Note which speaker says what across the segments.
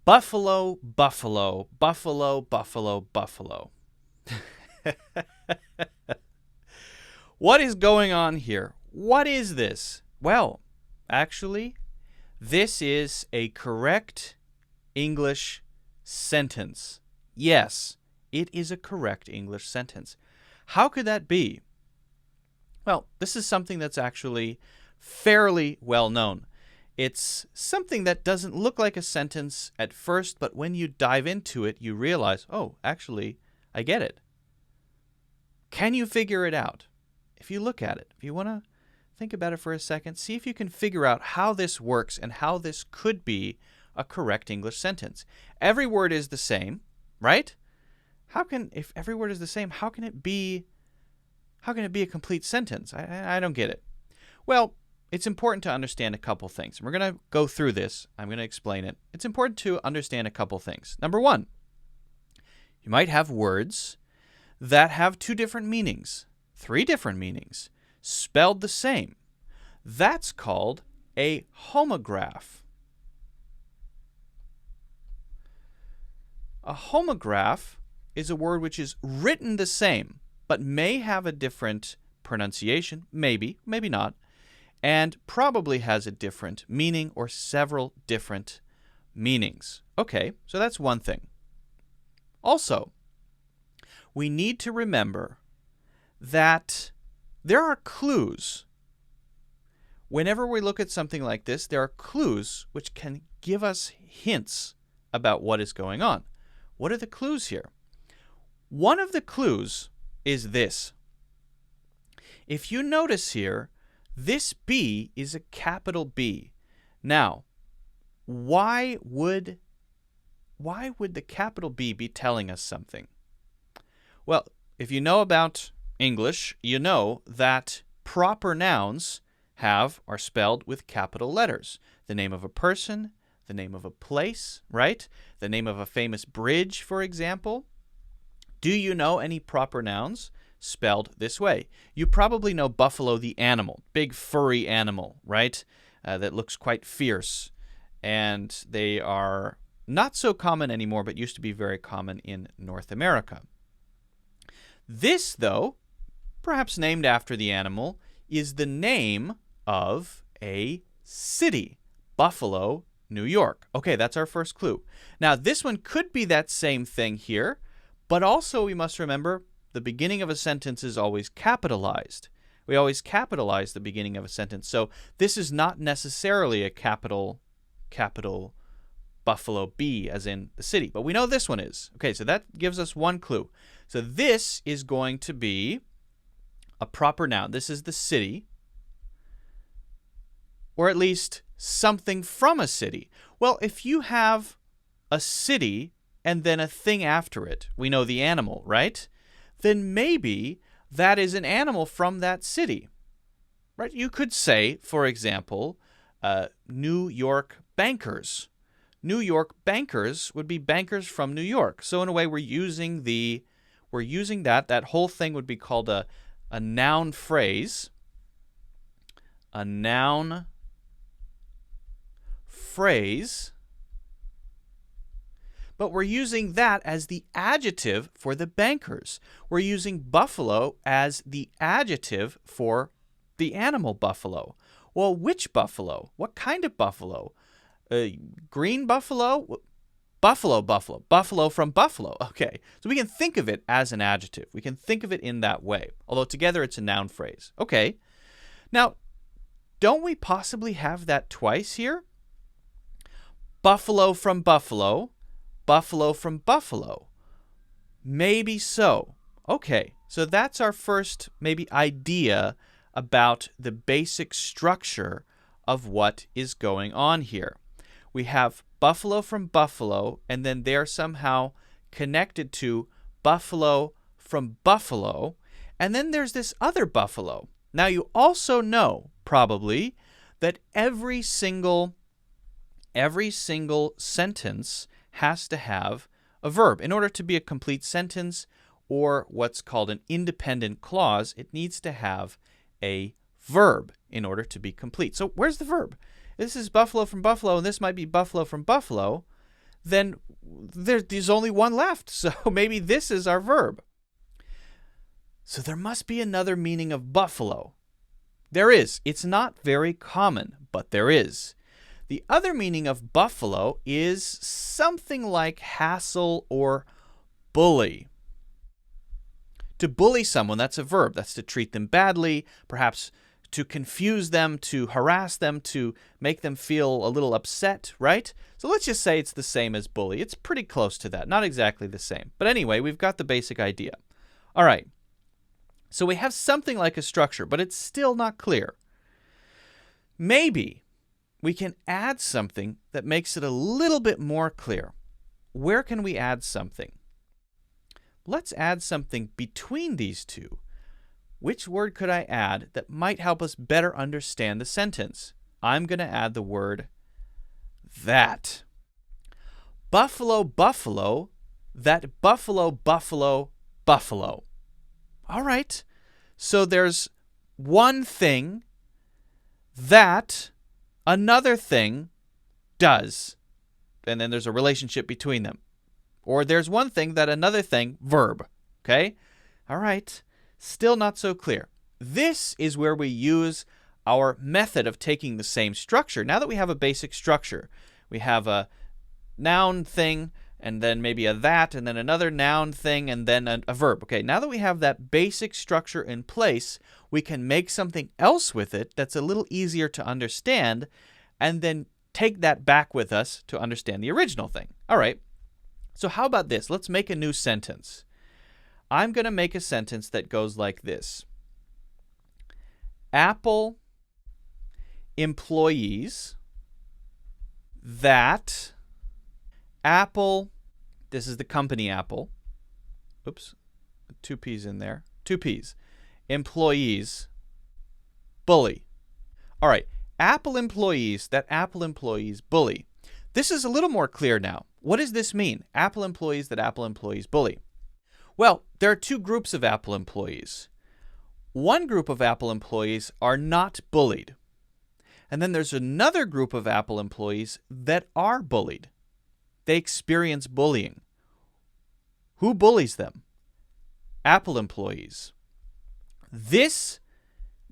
Speaker 1: Buffalo, buffalo, buffalo, buffalo, buffalo. What is going on here? What is this? Well, actually, this is a correct English sentence. Yes, it is a correct English sentence. How could that be? Well, this is something that's actually fairly well known. It's something that doesn't look like a sentence at first, but when you dive into it, you realize, oh, actually, I get it. Can you figure it out? If you look at it, if you want to think about it for a second, see if you can figure out how this works and how this could be a correct English sentence. Every word is the same, right? If every word is the same, how can it be a complete sentence? I don't get it. Well, it's important to understand a couple things. We're going to go through this. I'm going to explain it. It's important to understand a couple things. Number one, you might have words that have two different meanings, three different meanings, spelled the same. That's called a homograph. A homograph is a word which is written the same, but may have a different pronunciation, maybe not, and probably has a different meaning or several different meanings. Okay, so that's one thing. Also, we need to remember that there are clues. Whenever we look at something like this, there are clues which can give us hints about what is going on. What are the clues here? One of the clues is this. If you notice here, this B is a capital B. Now, why would the capital B be telling us something? Well, if you know about English, you know that proper nouns are spelled with capital letters. The name of a person, the name of a place, right? The name of a famous bridge, for example. Do you know any proper nouns spelled this way? You probably know buffalo the animal, big furry animal, right? That looks quite fierce. And they are not so common anymore, but used to be very common in North America. This, though, perhaps named after the animal, is the name of a city, Buffalo, New York. Okay, that's our first clue. Now, this one could be that same thing here, but also we must remember the beginning of a sentence is always capitalized. We always capitalize the beginning of a sentence. So this is not necessarily a capital Buffalo B as in the city, but we know this one is. Okay, so that gives us one clue. So this is going to be a proper noun. This is the city, or at least something from a city. Well, if you have a city and then a thing after it, we know the animal, right? Then maybe that is an animal from that city, right? You could say, for example, New York bankers. New York bankers would be bankers from New York. So in a way, we're using that. That whole thing would be called a noun phrase. A noun phrase. But we're using that as the adjective for the bankers. We're using buffalo as the adjective for the animal buffalo. Well, which buffalo? What kind of buffalo? Green buffalo? Buffalo from buffalo. Okay, so we can think of it as an adjective. We can think of it in that way, although together it's a noun phrase. Okay, now, don't we possibly have that twice here? Buffalo from buffalo, buffalo from buffalo. Maybe so. Okay, so that's our first maybe idea about the basic structure of what is going on here. We have buffalo from buffalo, and then they're somehow connected to buffalo from buffalo, and then there's this other buffalo. Now, you also know, probably, that every single sentence has to have a verb. In order to be a complete sentence, or what's called an independent clause, it needs to have a verb in order to be complete. So where's the verb? This is buffalo from buffalo, and this might be buffalo from buffalo. then there's only one left. So maybe this is our verb. So there must be another meaning of buffalo. There is. It's not very common, but there is. The other meaning of buffalo is something like hassle or bully. To bully someone, that's a verb. That's to treat them badly, perhaps to confuse them, to harass them, to make them feel a little upset, right? So let's just say it's the same as bully. It's pretty close to that. Not exactly the same. But anyway, we've got the basic idea. All right. So we have something like a structure, but it's still not clear. Maybe we can add something that makes it a little bit more clear. Where can we add something? Let's add something between these two. Which word could I add that might help us better understand the sentence? I'm going to add the word that. Buffalo, buffalo, that buffalo, buffalo, buffalo. All right, so there's one thing that another thing does, and then there's a relationship between them. Or there's one thing that another thing, verb, okay? All right, still not so clear. This is where we use our method of taking the same structure. Now that we have a basic structure, we have a noun thing, and then maybe a that, and then another noun thing, and then a verb. Okay, now that we have that basic structure in place, we can make something else with it that's a little easier to understand, and then take that back with us to understand the original thing. All right, so how about this? Let's make a new sentence. I'm going to make a sentence that goes like this. Apple employees that Apple, this is the company Apple. Oops, 2 P's in there. 2 P's. Employees bully. All right, Apple employees that Apple employees bully. This is a little more clear now. What does this mean? Apple employees that Apple employees bully. Well, there are 2 groups of Apple employees. One group of Apple employees are not bullied. And then there's another group of Apple employees that are bullied. They experience bullying. Who bullies them? Apple employees. This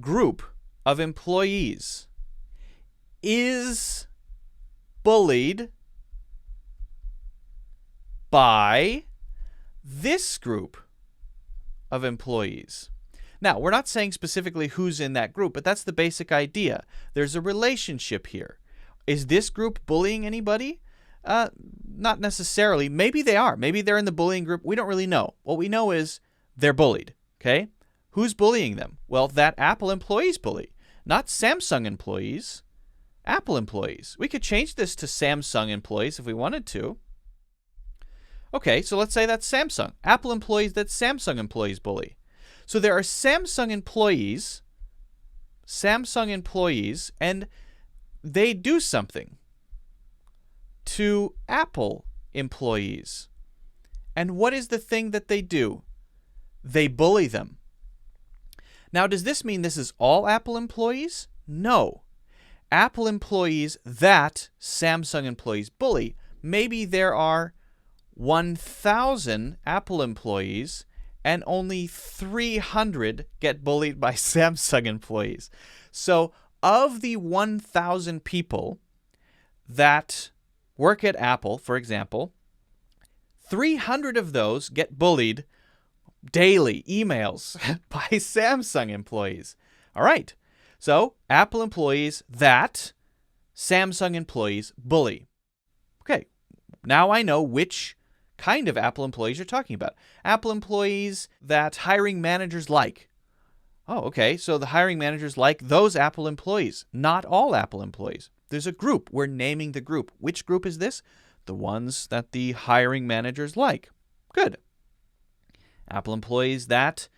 Speaker 1: group of employees is bullied by this group of employees. Now, we're not saying specifically who's in that group, but that's the basic idea. There's a relationship here. Is this group bullying anybody? Not necessarily. Maybe they are. Maybe they're in the bullying group. We don't really know. What we know is they're bullied. Okay? Who's bullying them? Well, that Apple employees bully. Not Samsung employees. Apple employees. We could change this to Samsung employees if we wanted to. Okay, so let's say that's Samsung. Apple employees that Samsung employees bully. So there are Samsung employees, and they do something to Apple employees. And what is the thing that they do? They bully them. Now, does this mean this is all Apple employees? No. Apple employees that Samsung employees bully. Maybe there are 1,000 Apple employees and only 300 get bullied by Samsung employees. So of the 1,000 people that work at Apple, for example, 300 of those get bullied daily, emails, by Samsung employees. All right. So Apple employees that Samsung employees bully. Okay. Now I know which kind of Apple employees you're talking about. Apple employees that hiring managers like. Oh, okay. So the hiring managers like those Apple employees, not all Apple employees. There's a group. We're naming the group. Which group is this? The ones that the hiring managers like. Good. Apple employees that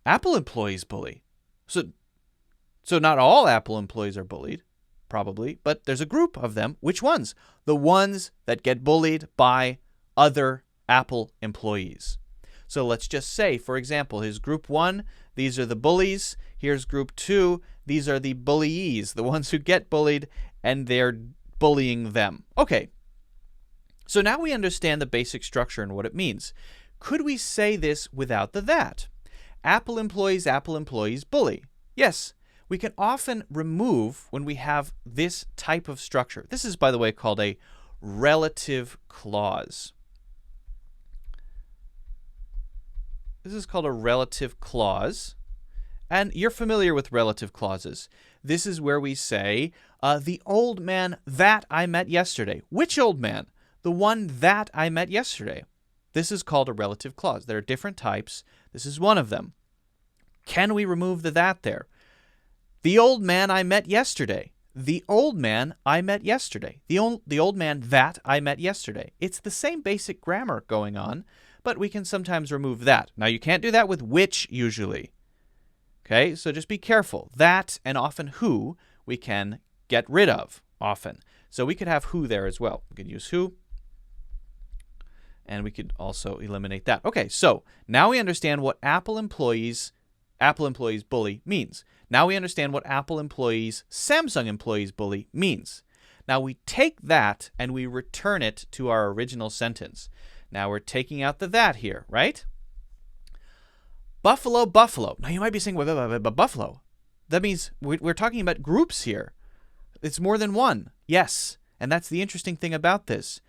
Speaker 1: Apple employees bully. So not all Apple employees are bullied, probably, but there's a group of them. Which ones? The ones that get bullied by other Apple employees. So let's just say, for example, here's group 1, these are the bullies. Here's group 2, these are the bullies, the ones who get bullied, and they're bullying them. Okay. So now we understand the basic structure and what it means. Could we say this without the that? Apple employees bully. Yes, we can often remove when we have this type of structure. This is, by the way, called a relative clause. This is called a relative clause. And you're familiar with relative clauses. This is where we say, the old man that I met yesterday. Which old man? The one that I met yesterday. This is called a relative clause. There are different types. This is one of them. Can we remove the that there? The old man I met yesterday. The old man I met yesterday. The old man that I met yesterday. It's the same basic grammar going on, but we can sometimes remove that. Now, you can't do that with which usually. Okay, so just be careful. That and often who we can get rid of often. So we could have who there as well. We could use who. And we could also eliminate that. Okay, so now we understand what Apple employees bully means. Now we understand what Apple employees, Samsung employees bully means. Now we take that and we return it to our original sentence. Now we're taking out the that here, right? Buffalo, buffalo. Now you might be saying, but buffalo. That means we're talking about groups here. It's more than one. Yes, and that's the interesting thing about this.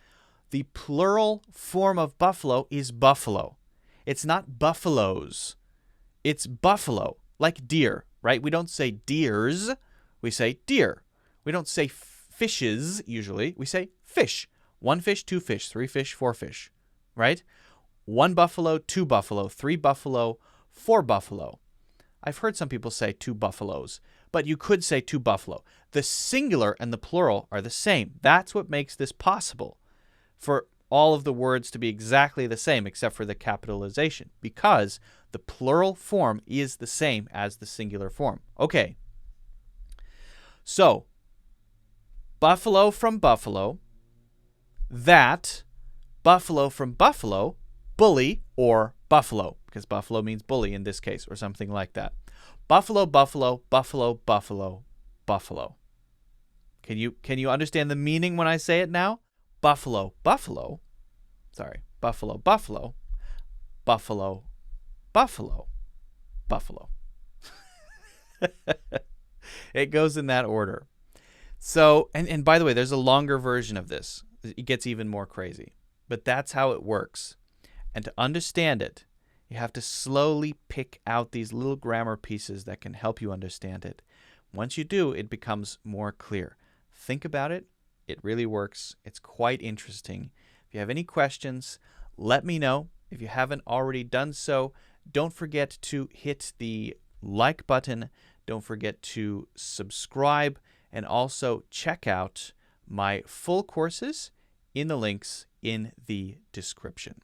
Speaker 1: The plural form of buffalo is buffalo. It's not buffaloes. It's buffalo, like deer, right? We don't say deers. We say deer. We don't say fishes, usually. We say fish. 1 fish, 2 fish, 3 fish, 4 fish, right? 1 buffalo, 2 buffalo, 3 buffalo, 4 buffalo. I've heard some people say 2 buffaloes, but you could say 2 buffalo. The singular and the plural are the same. That's what makes this possible, for all of the words to be exactly the same except for the capitalization, because the plural form is the same as the singular form. Okay. So, buffalo from buffalo, that, buffalo from buffalo, bully or buffalo, because buffalo means bully in this case, or something like that. Buffalo, buffalo, buffalo, buffalo, buffalo. Can you understand the meaning when I say it now? Buffalo, buffalo. Sorry, buffalo, buffalo, buffalo, buffalo, buffalo. It goes in that order. So, and by the way, there's a longer version of this. It gets even more crazy. But that's how it works. And to understand it, you have to slowly pick out these little grammar pieces that can help you understand it. Once you do, it becomes more clear. Think about it. It really works. It's quite interesting. If you have any questions, let me know. If you haven't already done so, don't forget to hit the like button. Don't forget to subscribe, and also check out my full courses in the links in the description.